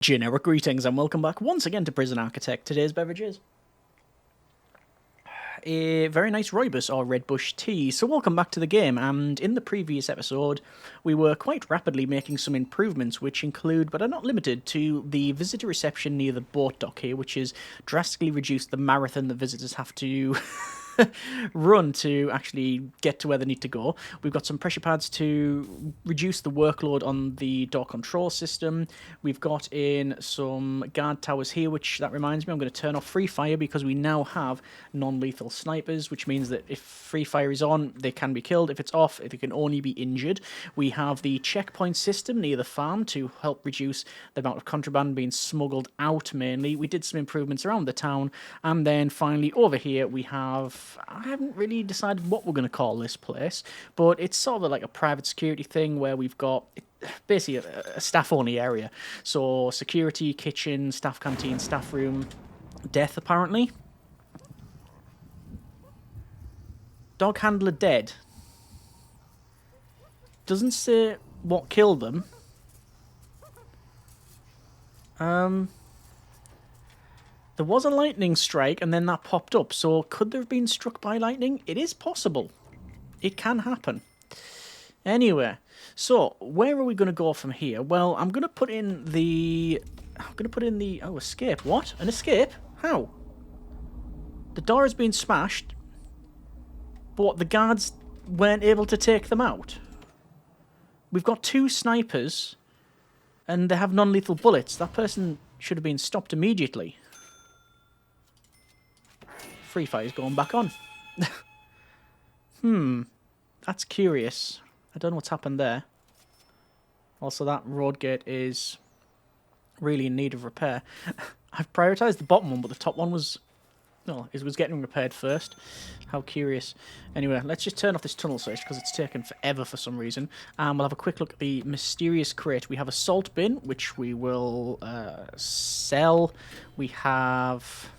Generic greetings and welcome back once again to Prison Architect. Today's beverage is a very nice rooibos or red bush tea. So welcome back to the game, and in the previous episode we were quite rapidly making some improvements which include, but are not limited to, the visitor reception near the boat dock here, which has drastically reduced the marathon that visitors have to run to actually get to where they need to go. We've got some pressure pads to reduce the workload on the door control system. We've got in some guard towers here, which, that reminds me, I'm going to turn off free fire because we now have non-lethal snipers, which means that if free fire is on, they can be killed. If it's off, they can only be injured. We have the checkpoint system near the farm to help reduce the amount of contraband being smuggled out, mainly. We did some improvements around the town, and then finally over here we have, I haven't really decided what we're going to call this place, but it's sort of like a private security thing where we've got basically a staff-only area. So security, kitchen, staff canteen, staff room, death apparently. Dog handler dead. Doesn't say what killed them. There was a lightning strike and then that popped up, so could there have been struck by lightning? It is possible. It can happen. Anyway, so where are we going to go from here? Well, I'm going to put in the... Oh, escape. What? An escape? How? The door has been smashed, but the guards weren't able to take them out. We've got two snipers, and they have non-lethal bullets. That person should have been stopped immediately. Free fire's going back on. That's curious. I don't know what's happened there. Also, that road gate is really in need of repair. I've prioritised the bottom one, but the top one was... No, it was getting repaired first. How curious. Anyway, let's just turn off this tunnel search because it's taken forever for some reason. And we'll have a quick look at the mysterious crate. We have a salt bin, which we will sell. We have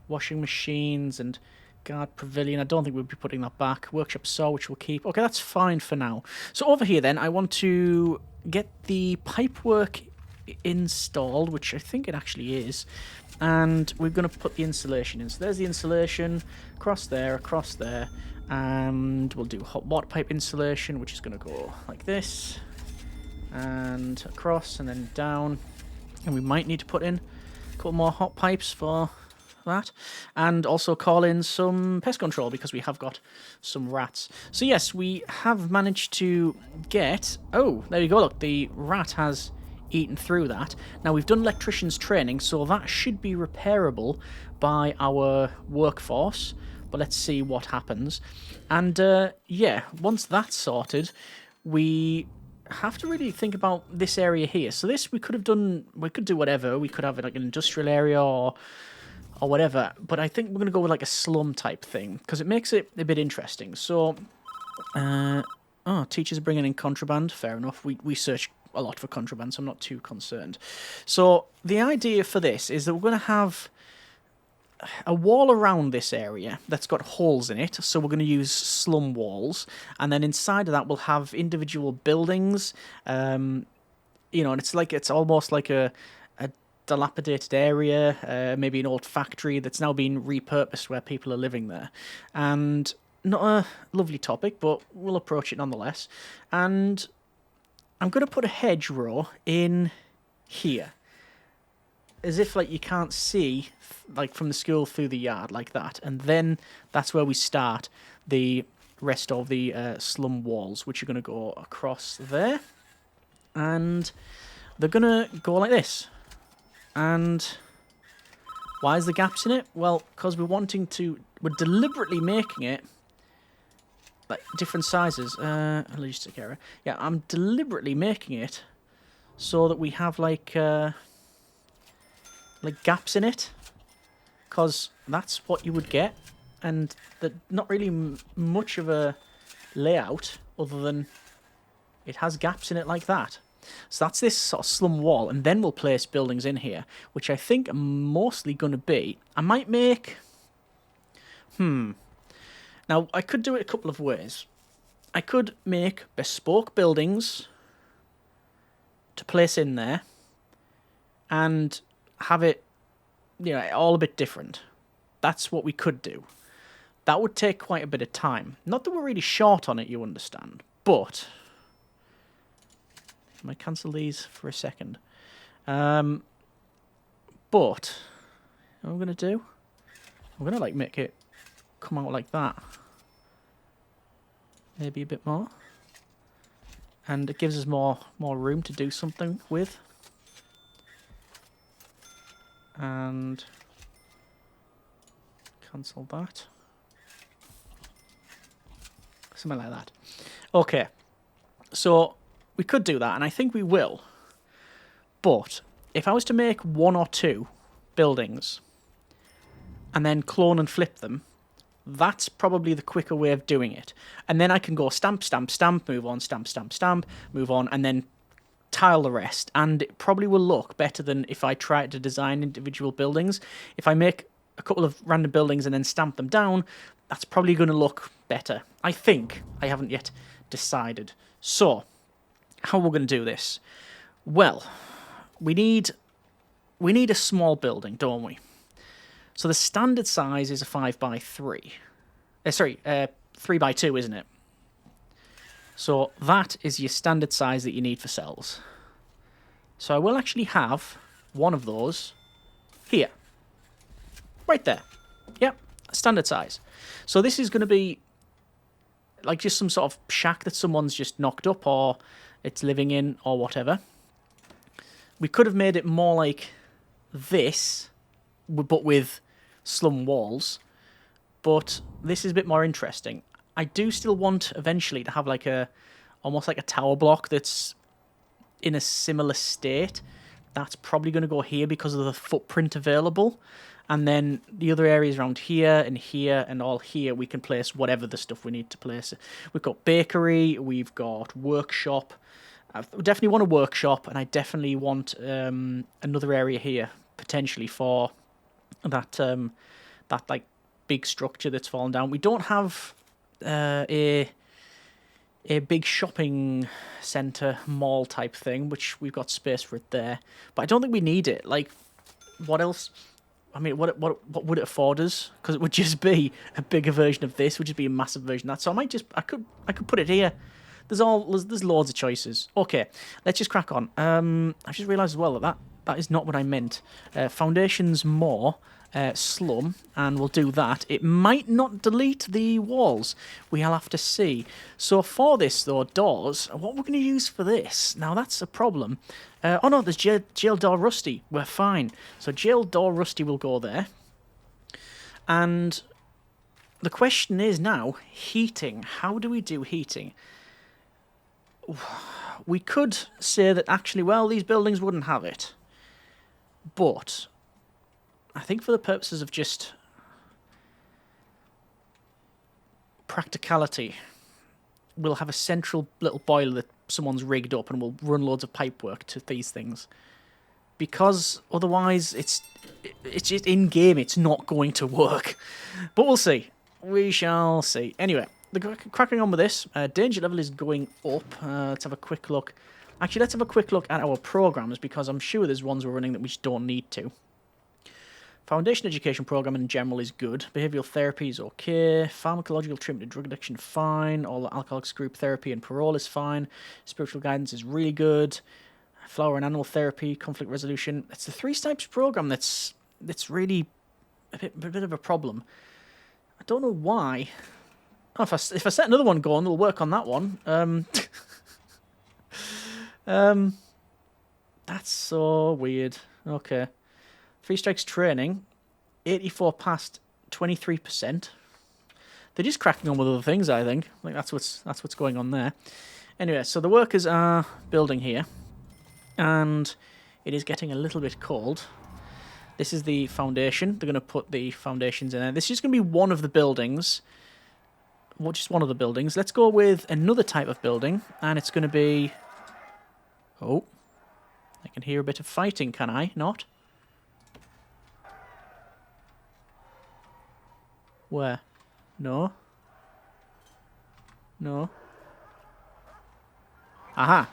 washing machines and guard pavilion. I don't think we'll be putting that back. Workshop saw, which we'll keep. Okay, that's fine for now. So over here then, I want to get the pipework installed, which I think it actually is. And we're going to put the insulation in. So there's the insulation, across there, and we'll do hot water pipe insulation, which is going to go like this, and across, and then down. And we might need to put in a couple more hot pipes for that, and also call in some pest control because we have got some rats. So yes, we have managed to get... Oh, there you go, look, the rat has eaten through that. Now, we've done electrician's training, so that should be repairable by our workforce, but let's see what happens. And yeah, once that's sorted, we have to really think about this area here. So this, we could do whatever. We could have like an industrial area or whatever, but I think we're going to go with like a slum type thing because it makes it a bit interesting. So teachers are bringing in contraband. Fair enough. We search a lot for contraband, so I'm not too concerned. So the idea for this is that we're going to have a wall around this area that's got holes in it, so we're going to use slum walls, and then inside of that we'll have individual buildings, and it's almost like a dilapidated area, maybe an old factory that's now been repurposed where people are living there. And not a lovely topic, but we'll approach it nonetheless. And I'm going to put a hedgerow in here, as if like you can't see like from the school through the yard like that, and then that's where we start the rest of the slum walls, which are going to go across there, and they're going to go like this. And why is the gaps in it? Well, because we're deliberately making it like different sizes. Logistic error. Yeah, I'm deliberately making it so that we have like gaps in it, because that's what you would get, and not really much of a layout other than it has gaps in it like that. So that's this sort of slum wall, and then we'll place buildings in here, which I think are mostly going to be... I might make... Now, I could do it a couple of ways. I could make bespoke buildings to place in there, and have it, all a bit different. That's what we could do. That would take quite a bit of time. Not that we're really short on it, you understand, but... I might cancel these for a second. But what I'm going to do, I'm going to like make it come out like that. Maybe a bit more. And it gives us more room to do something with. And cancel that. Something like that. Okay. So we could do that, and I think we will. But if I was to make 1 or 2 buildings and then clone and flip them, that's probably the quicker way of doing it. And then I can go stamp, stamp, stamp, move on, stamp, stamp, stamp, move on, and then tile the rest. And it probably will look better than if I try to design individual buildings. If I make a couple of random buildings and then stamp them down, that's probably going to look better. I think. I haven't yet decided. So, how are we going to do this? Well, we need a small building, don't we? So the standard size is a 5x3. 3x2, isn't it? So that is your standard size that you need for cells. So I will actually have one of those here. Right there. Yep, standard size. So this is going to be like just some sort of shack that someone's just knocked up or it's living in or whatever. We could have made it more like this, but with slum walls. But this is a bit more interesting. I do still want eventually to have like almost like a tower block that's in a similar state. That's probably going to go here because of the footprint available. And then the other areas around here and all here, we can place whatever the stuff we need to place. We've got bakery, we've got workshop. I definitely want a workshop, and I definitely want another area here, potentially for that like big structure that's fallen down. We don't have a big shopping centre mall type thing, which we've got space for it there. But I don't think we need it. Like, what else? I mean, what would it afford us? Because it would just be a bigger version of this, would just be a massive version of that. So I could put it here. There's loads of choices. Okay, let's just crack on. I just realised as well that is not what I meant. Foundations more, slum, and we'll do that. It might not delete the walls. We'll have to see. So for this, though, doors, what we're going to use for this? Now, that's a problem. Oh, no, there's jail door rusty. We're fine. So jail door rusty will go there. And the question is now, heating. How do we do heating? We could say that actually, well, these buildings wouldn't have it. But I think for the purposes of just practicality, we'll have a central little boiler that someone's rigged up and we'll run loads of pipework to these things. Because otherwise, it's just in-game, it's not going to work. But we'll see. We shall see. Anyway, cracking on with this, danger level is going up. Let's have a quick look. Actually, let's have a quick look at our programs, because I'm sure there's ones we're running that we just don't need to. Foundation education program in general is good. Behavioural therapy is okay. Pharmacological treatment of drug addiction, fine. All the alcoholics group therapy and parole is fine. Spiritual guidance is really good. Flower and animal therapy, conflict resolution. It's the 3 types program that's really a bit of a problem. I don't know why. Oh, if I set another one going, it'll work on that one. That's so weird. Okay. 3 strikes training, 84 past 23%. They're just cracking on with other things, I think. Like that's what's going on there. Anyway, so the workers are building here, and it is getting a little bit cold. This is the foundation. They're going to put the foundations in there. This is just going to be one of the buildings. Well, just one of the buildings. Let's go with another type of building, and it's going to be... Oh, I can hear a bit of fighting, can I? Not? Where? No. No. Aha.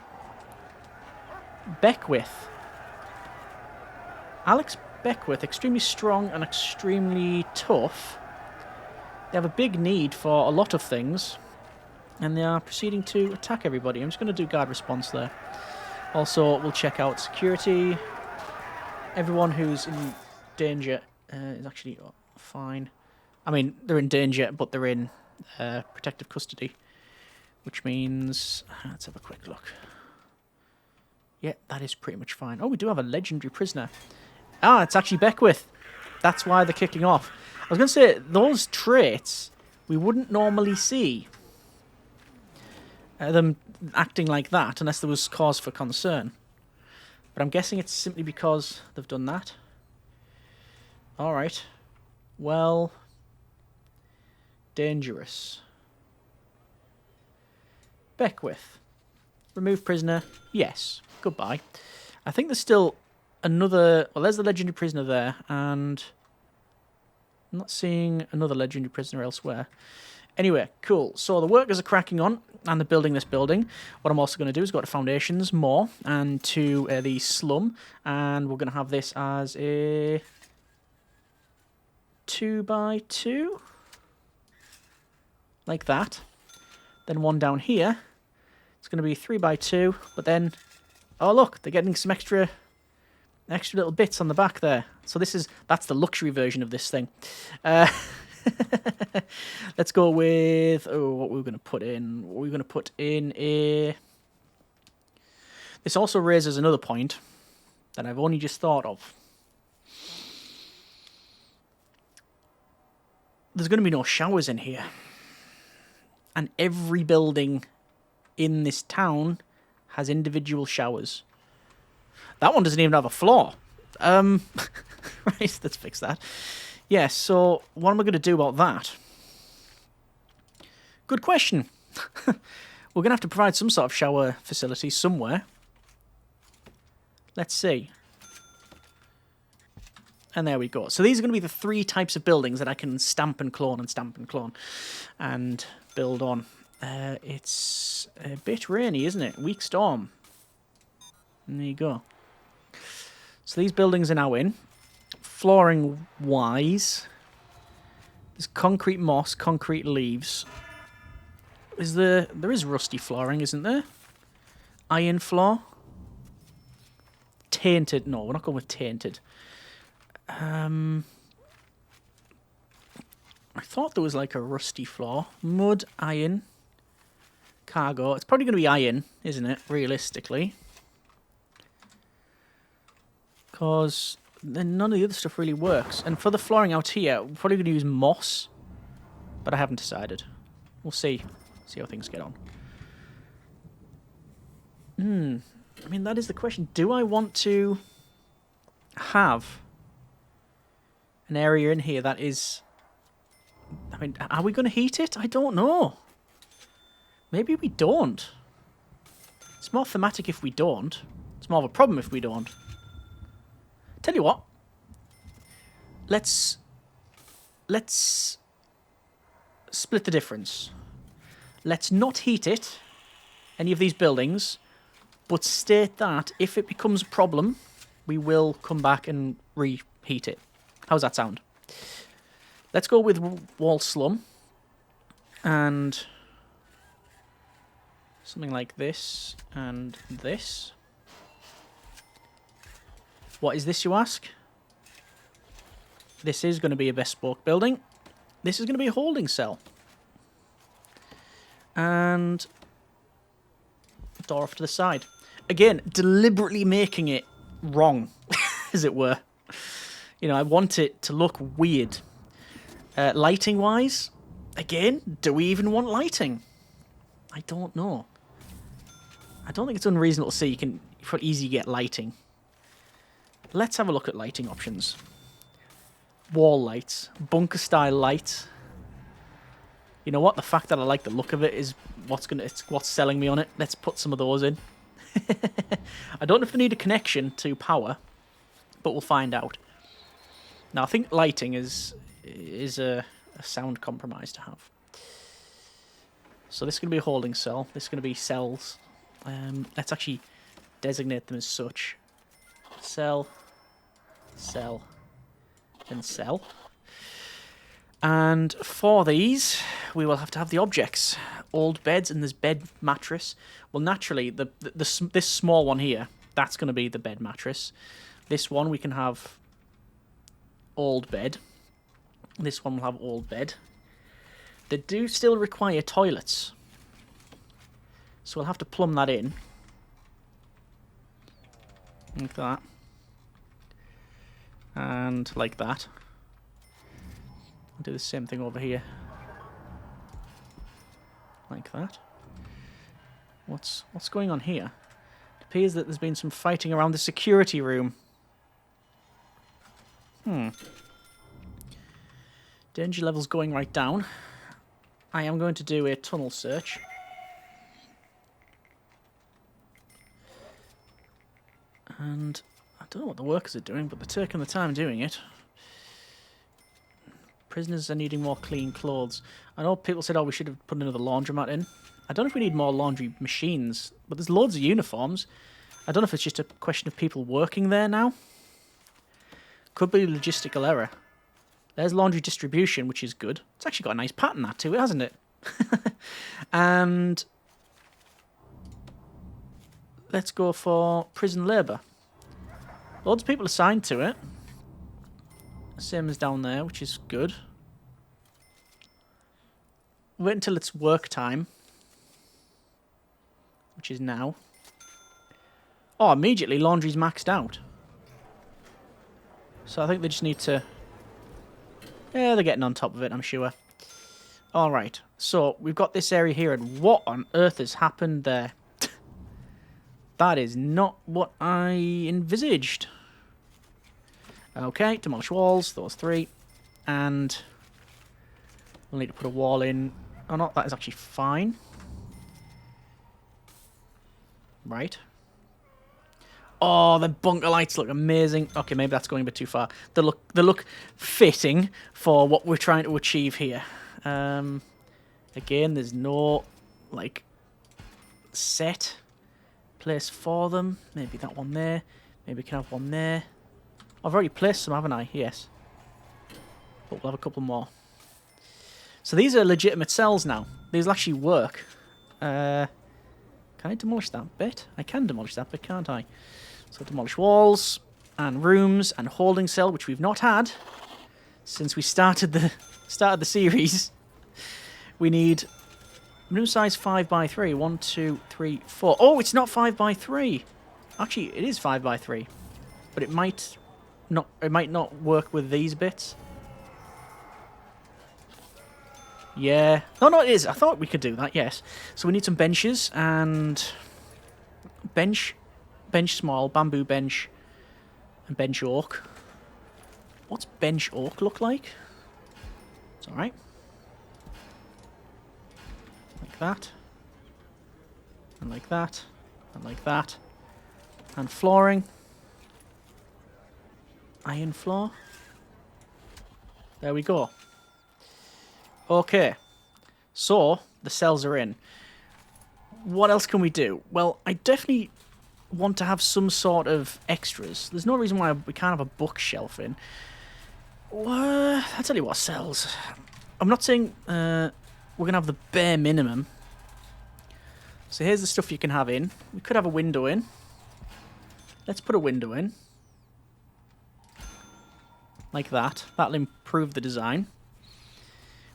Beckwith. Alex Beckwith, extremely strong and extremely tough. They have a big need for a lot of things, and they are proceeding to attack everybody. I'm just going to do guard response there. Also, we'll check out security. Everyone who's in danger is actually fine. I mean, they're in danger, but they're in protective custody, which means... let's have a quick look. Yeah, that is pretty much fine. Oh, we do have a legendary prisoner. Ah, it's actually Beckwith. That's why they're kicking off. I was going to say, those traits we wouldn't normally see. Them acting like that, unless there was cause for concern. But I'm guessing it's simply because they've done that. Alright. Well... dangerous. Beckwith. Remove prisoner. Yes. Goodbye. I think there's still another... well, there's the legendary prisoner there, and... I'm not seeing another legendary prisoner elsewhere. Anyway, cool. So the workers are cracking on, and they're building this building. What I'm also going to do is go to foundations more, and to the slum, and we're going to have this as a 2x2, like that. Then one down here. It's going to be 3x2, but then, oh look, they're getting some extra little bits on the back there. So that's the luxury version of this thing. Let's go with, what we're going to put in. We're going to put in a... this also raises another point that I've only just thought of. There's going to be no showers in here. And every building in this town has individual showers. That one doesn't even have a floor. Right, let's fix that. Yeah, so what am I going to do about that? Good question. We're going to have to provide some sort of shower facility somewhere. Let's see. And there we go. So these are going to be the 3 types of buildings that I can stamp and clone and build on. It's a bit rainy, isn't it? Weak storm. And there you go. So these buildings are now in. Flooring wise, there's concrete moss, concrete leaves. There is rusty flooring, isn't there? Iron floor. Tainted. No, we're not going with tainted. I thought there was like a rusty floor. Mud, iron, cargo. It's probably going to be iron, isn't it? Realistically. Because then none of the other stuff really works. And for the flooring out here, we're probably going to use moss. But I haven't decided. We'll see. See how things get on. I mean, that is the question. Do I want to have an area in here that is... I mean, are we going to heat it? I don't know. Maybe we don't. It's more thematic if we don't. It's more of a problem if we don't. Tell you what. Let's split the difference. Let's not heat it, any of these buildings, but state that if it becomes a problem, we will come back and reheat it. How's that sound? Let's go with wall slum. And something like this and this. What is this, you ask? This is going to be a bespoke building. This is going to be a holding cell. And door off to the side. Again, deliberately making it wrong, as it were. You know, I want it to look weird. Lighting-wise, again, do we even want lighting? I don't know. I don't think it's unreasonable to say you can easily get lighting. Let's have a look at lighting options. Wall lights, bunker-style lights. You know what? The fact that I like the look of it is it's what's selling me on it. Let's put some of those in. I don't know if they need a connection to power, but we'll find out. Now, I think lighting is a sound compromise to have. So this is going to be a holding cell. This is going to be cells. Let's actually designate them as such. Cell, Sell. And sell. And for these, we will have to have the objects. Old beds, and there's bed mattress. Well, naturally, this small one here, that's going to be the bed mattress. This one we can have old bed. This one will have old bed. They do still require toilets. So we'll have to plumb that in. Like that. And like that. I'll do the same thing over here. Like that. What's going on here? It appears that there's been some fighting around the security room. Danger level's going right down. I am going to do a tunnel search. And I don't know what the workers are doing, but they're taking the time doing it. Prisoners are needing more clean clothes. I know people said, oh, we should have put another laundromat in. I don't know if we need more laundry machines, but there's loads of uniforms. I don't know if it's just a question of people working there now. Could be a logistical error. There's laundry distribution, which is good. It's actually got a nice pattern, that too, hasn't it? And let's go for prison labour. Loads of people assigned to it. Same as down there, which is good. Wait until it's work time, which is now. Oh, immediately laundry's maxed out. So I think they just need to... Yeah, they're getting on top of it, I'm sure. Alright, so we've got this area here, and what on earth has happened there? That is not what I envisaged. Okay, demolish walls, those three. And we'll need to put a wall in. Oh, no, that is actually fine. Right. Oh, the bunker lights look amazing. Okay, maybe that's going a bit too far. They look fitting for what we're trying to achieve here. Again, there's no, like, set place for them. Maybe that one there. Maybe we can have one there. I've already placed some, haven't I? Yes. But we'll have a couple more. So these are legitimate cells now. These will actually work. Can I demolish that bit? I can demolish that bit, can't I? So demolish walls and rooms and holding cell, which we've not had since we started the series. We need room size 5x3. 1, 2, 3, 4. Oh, it's not 5x3. Actually, it is 5x3, but it might not work with these bits. Yeah. No, it is. I thought we could do that, yes. So we need some benches and bench small, bamboo bench, and bench oak. What's bench oak look like? It's alright. Like that. And like that. And like that. And flooring. Iron floor. There we go. Okay. So, the cells are in. What else can we do? Well, I definitely want to have some sort of extras. There's no reason why we can't have a bookshelf in. I'll tell you what sells. I'm not saying we're going to have the bare minimum. So here's the stuff you can have in. We could have a window in. Let's put a window in. Like that. That'll improve the design.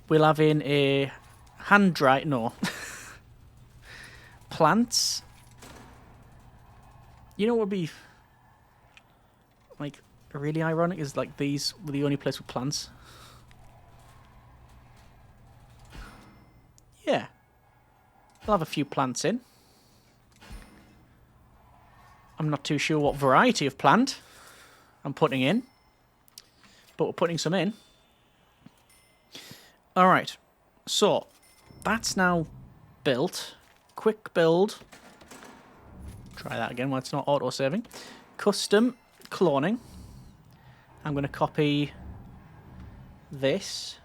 We'll have in a hand dry... No. Plants. You know what would be... like, really ironic is, like, these were the only place with plants. Yeah. We'll have a few plants in. I'm not too sure what variety of plant I'm putting in, but we're putting some in. Alright, so that's now built. Quick build. Try that again while it's not auto-saving. Custom cloning. I'm going to copy this.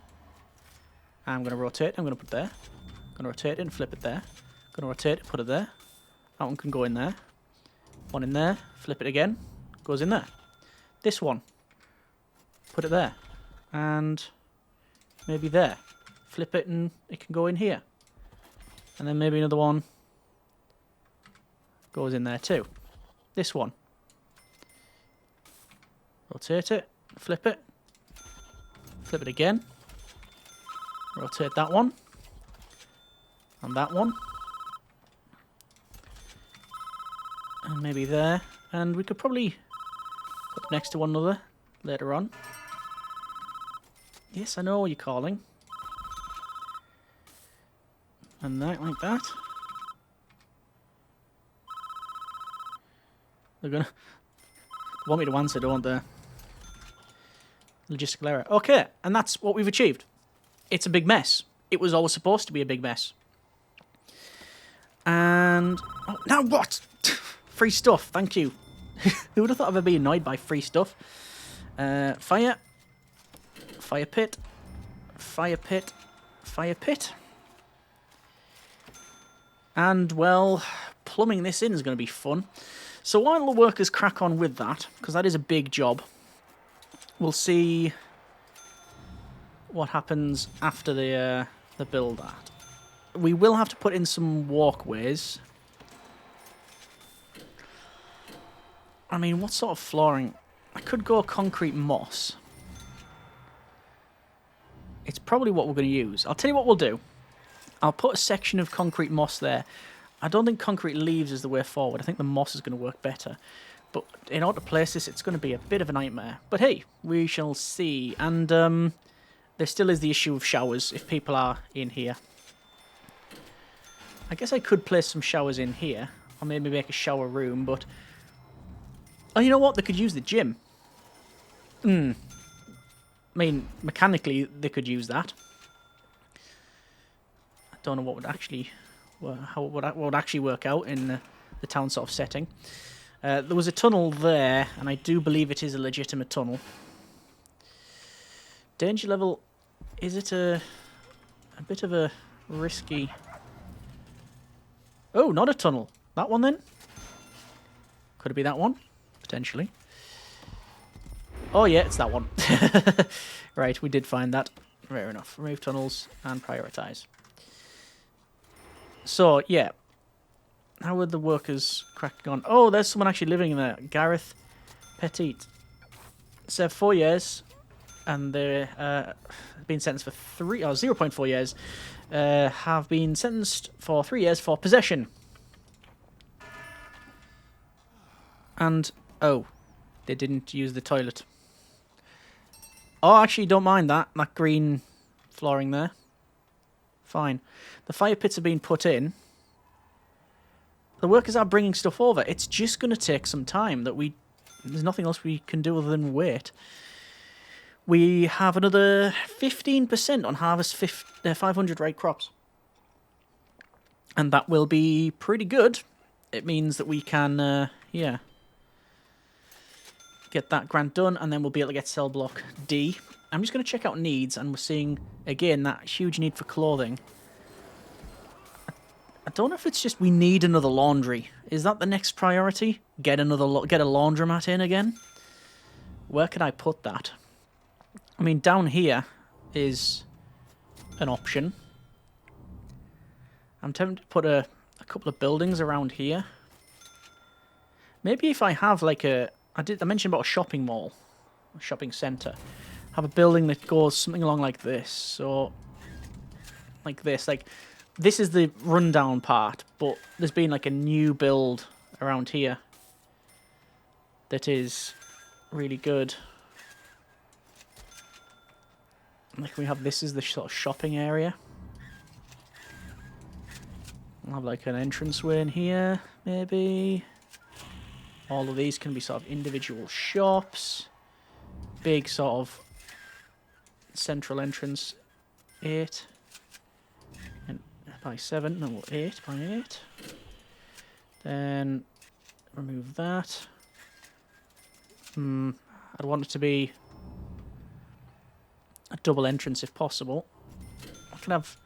I'm going to rotate. I'm going to put it there. I'm going to rotate it and flip it there. I'm going to rotate it, put it there. That one can go in there. One in there. Flip it again. Goes in there. This one. put it there. And maybe there. Flip it and it can go in here. And then maybe another one goes in there too. This one. Rotate it, flip it again. Rotate that one. And that one. And maybe there. And we could probably put next to one another later on. Yes, I know what you're calling. And that, like that. They're gonna want me to answer, don't they? Logistical error. Okay, and that's what we've achieved. It's a big mess. It was always supposed to be a big mess. And oh, now what? Free stuff. Thank you. Who would have thought I'd ever be annoyed by free stuff? Fire. Fire pit. Fire pit. Fire pit. And, well, plumbing this in is going to be fun. So while the workers crack on with that, because that is a big job, we'll see what happens after the build that. We will have to put in some walkways. I mean, what sort of flooring? I could go concrete moss. It's probably what we're going to use. I'll tell you what we'll do. I'll put a section of concrete moss there. I don't think concrete leaves is the way forward. I think the moss is going to work better. But in order to place this, it's going to be a bit of a nightmare. But hey, we shall see. And there still is the issue of showers if people are in here. I guess I could place some showers in here. Or maybe make a shower room, but... Oh, you know what? They could use the gym. I mean, mechanically, they could use that. I don't know what would actually... what would actually work out in the town sort of setting. There was a tunnel there, and I do believe it is a legitimate tunnel. Danger level, is it a bit of a risky... Oh, not a tunnel. That one then? Could it be that one? Potentially. Oh yeah, it's that one. Right, we did find that. Fair enough. Remove tunnels and prioritize. So, yeah. How are the workers cracking on? Oh, there's someone actually living in there. Gareth Petit. Served 4 years. And they're been sentenced for 0.4 years. Have been sentenced for 3 years for possession. And, oh, they didn't use the toilet. Oh, actually, don't mind that. That green flooring there. Fine. The fire pits are being put in. The workers are bringing stuff over. It's just going to take some time. There's nothing else we can do other than wait. We have another 15% on harvest 500 right crops. And that will be pretty good. It means that we can, yeah, get that grant done, and then we'll be able to get cell block D. I'm just going to check out needs, and we're seeing, again, that huge need for clothing. I don't know if it's just we need another laundry. Is that the next priority? Get a laundromat in again? Where can I put that? I mean, down here is an option. I'm tempted to put a couple of buildings around here. Maybe if I have like I mentioned about a shopping mall, a shopping centre. Have a building that goes something along like this. So, like this. Like, this is the rundown part, but there's been like a new build around here that is really good. Like, we have this is the sort of shopping area. We'll have like an entranceway in here, maybe. All of these can be sort of individual shops. Big sort of central entrance. 8 and by 7. No, 8 by 8. Then remove that. I'd want it to be a double entrance if possible. I can have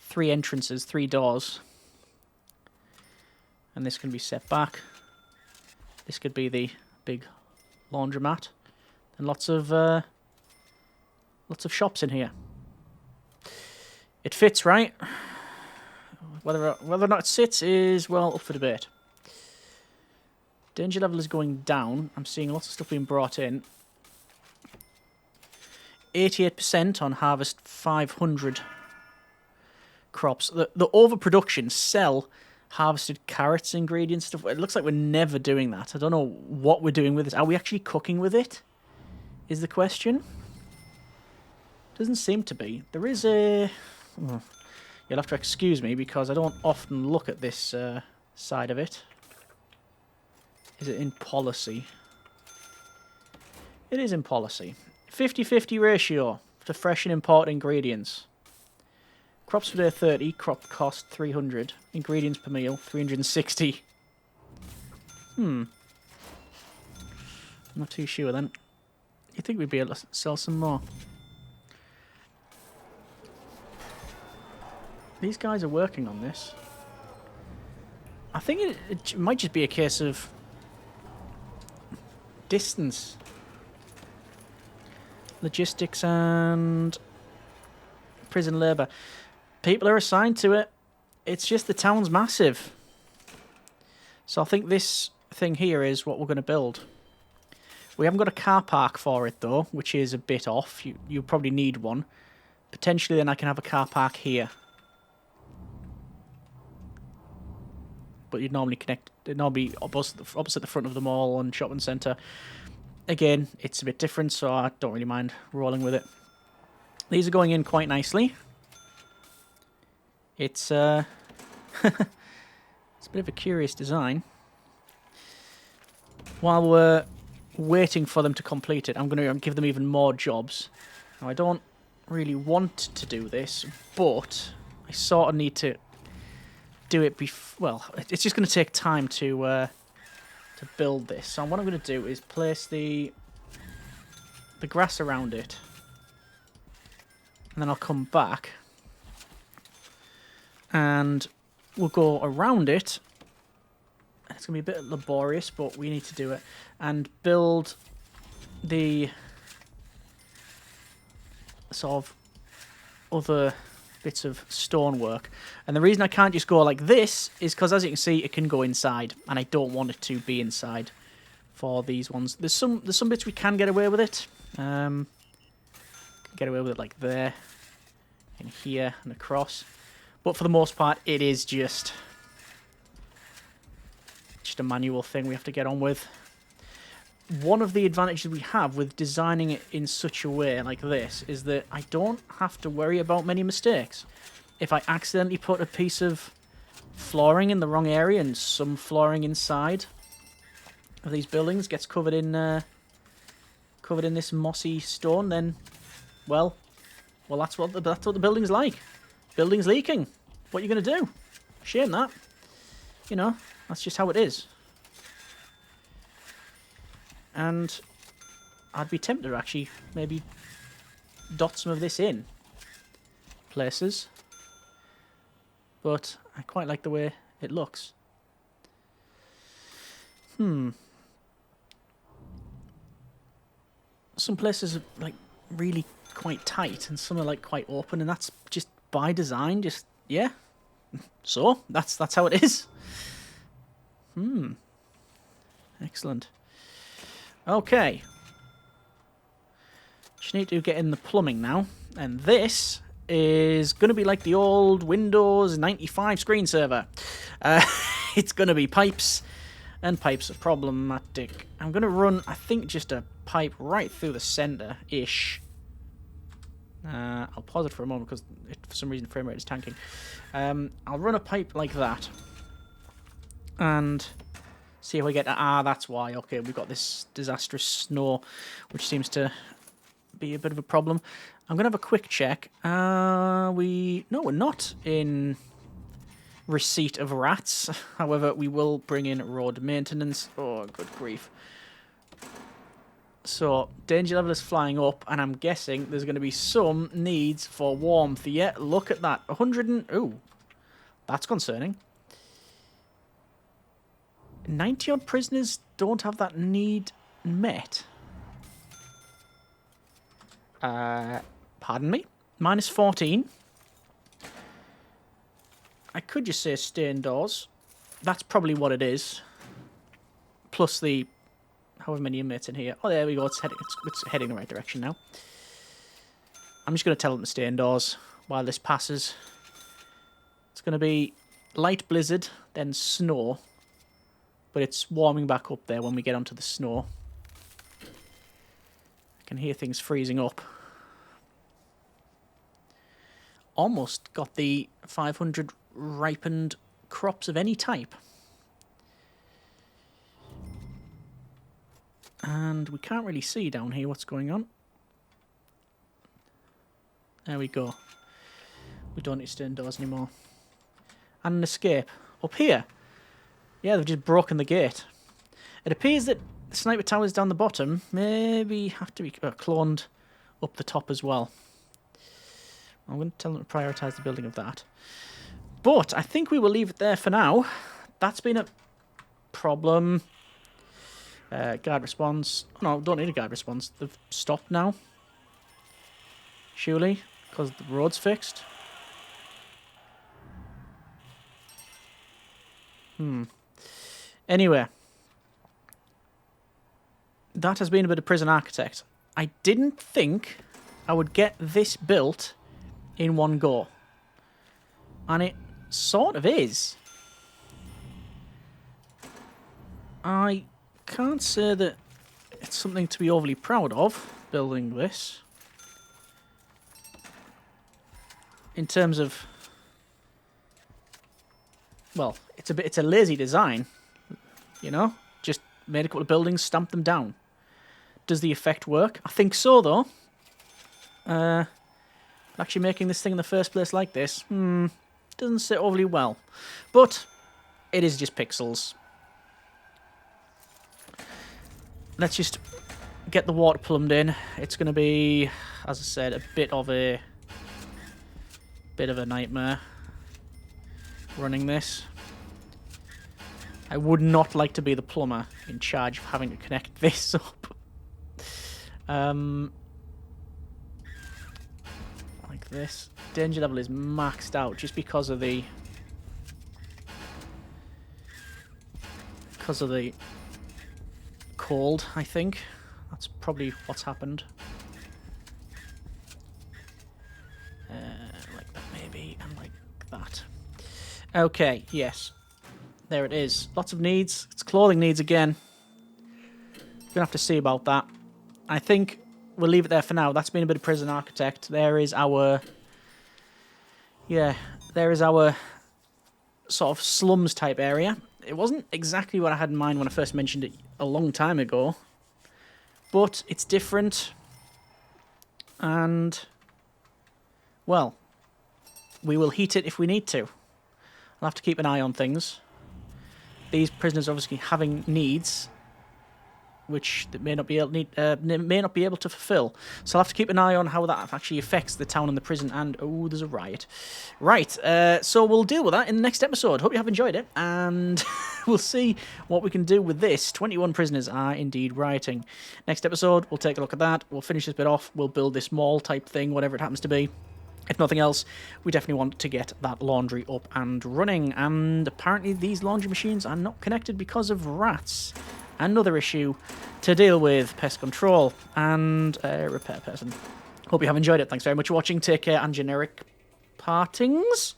3 entrances, 3 doors. And this can be set back. This could be the big laundromat. And lots of Lots of shops in here. It fits, right? Whether or not it sits is, well, up for debate. Danger level is going down. I'm seeing lots of stuff being brought in. 88% on harvest 500 crops. The overproduction sell harvested carrots, ingredients, stuff. It looks like we're never doing that. I don't know what we're doing with this. Are we actually cooking with it? Is the question. Doesn't seem to be. There is a... Oh, you'll have to excuse me because I don't often look at this side of it. Is it in policy? It is in policy. 50-50 ratio to fresh and import ingredients. Crops per day 30, crop cost 300. Ingredients per meal 360. I'm not too sure then. You think we'd be able to sell some more? These guys are working on this. I think it might just be a case of distance. Logistics and prison labour. People are assigned to it. It's just the town's massive. So I think this thing here is what we're going to build. We haven't got a car park for it though, which is a bit off. You probably need one. Potentially then I can have a car park here. But you'd normally connect, it'd normally be opposite the front of the mall and shopping centre. Again, it's a bit different, so I don't really mind rolling with it. These are going in quite nicely. It's it's a bit of a curious design. While we're waiting for them to complete it, I'm going to give them even more jobs. Now, I don't really want to do this, but I sort of need to do it well, it's just going to take time to build this. So what I'm going to do is place the grass around it, and then I'll come back and we'll go around it. It's going to be a bit laborious, but we need to do it and build the sort of other bits of stonework. And the reason I can't just go like this is because, as you can see, it can go inside, and I don't want it to be inside for these ones. There's some bits we can get away with it. Can get away with it like there, in here, and across. But for the most part, it is just a manual thing we have to get on with. One of the advantages we have with designing it in such a way like this is that I don't have to worry about many mistakes. If I accidentally put a piece of flooring in the wrong area and some flooring inside of these buildings gets covered in this mossy stone, then well that's what the building's like. Building's leaking. What are you going to do? Shame that. You know, that's just how it is. And I'd be tempted to actually maybe dot some of this in places. But I quite like the way it looks. Some places are like really quite tight and some are like quite open, and that's just by design, just yeah. So that's how it is. Excellent. Okay. Just need to get in the plumbing now. And this is going to be like the old Windows 95 screensaver. It's going to be pipes, and pipes are problematic. I'm going to run, I think, just a pipe right through the centre-ish. I'll pause it for a moment because for some reason frame rate is tanking. I'll run a pipe like that. And see how we get to... that's why. Okay, we've got this disastrous snow, which seems to be a bit of a problem. I'm going to have a quick check. No, we're not in receipt of rats. However, we will bring in road maintenance. Oh, good grief. So, danger level is flying up, and I'm guessing there's going to be some needs for warmth. Yeah, look at that. 100 and... Ooh, that's concerning. 90-odd prisoners don't have that need met. Pardon me? Minus 14. I could just say stay indoors. That's probably what it is. Plus the however many inmates in here. Oh, there we go. It's heading the right direction now. I'm just going to tell them to stay indoors while this passes. It's going to be light blizzard, then snow. But it's warming back up there when we get onto the snow. I can hear things freezing up. Almost got the 500 ripened crops of any type. And we can't really see down here what's going on. There we go. We don't need to stay indoors anymore. And an escape. Up here. Yeah, they've just broken the gate. It appears that the sniper towers down the bottom maybe have to be cloned up the top as well. I'm going to tell them to prioritise the building of that. But I think we will leave it there for now. That's been a problem. Guard response. Oh, no, don't need a guard response. They've stopped now. Surely, because the road's fixed. Anyway. That has been a bit of Prison Architect. I didn't think I would get this built in one go. And it sort of is. I can't say that it's something to be overly proud of, building this. In terms of... Well, it's a lazy design. You know? Just made a couple of buildings, stamped them down. Does the effect work? I think so, though. Actually making this thing in the first place like this, doesn't sit overly well. But it is just pixels. Let's just get the water plumbed in. It's going to be, as I said, a bit of a nightmare running this. I would not like to be the plumber in charge of having to connect this up. Like this. Danger level is maxed out just because of the cold, I think. That's probably what's happened. Like that maybe, and like that. Okay, yes. There it is. Lots of needs. It's clothing needs again. Gonna have to see about that. I think we'll leave it there for now. That's been a bit of Prison Architect. There is our... Yeah, there is our sort of slums type area. It wasn't exactly what I had in mind when I first mentioned it a long time ago. But it's different. And... Well, we will heat it if we need to. I'll have to keep an eye on things. These prisoners obviously having needs, which they may not be able to fulfill. So I'll have to keep an eye on how that actually affects the town and the prison. And oh, there's a riot. Right. So we'll deal with that in the next episode. Hope you have enjoyed it, and we'll see what we can do with this. 21 prisoners are indeed rioting. Next episode, we'll take a look at that. We'll finish this bit off. We'll build this mall type thing, whatever it happens to be. If nothing else, we definitely want to get that laundry up and running. And apparently these laundry machines are not connected because of rats. Another issue to deal with. Pest control and repair person. Hope you have enjoyed it. Thanks very much for watching. Take care and generic partings.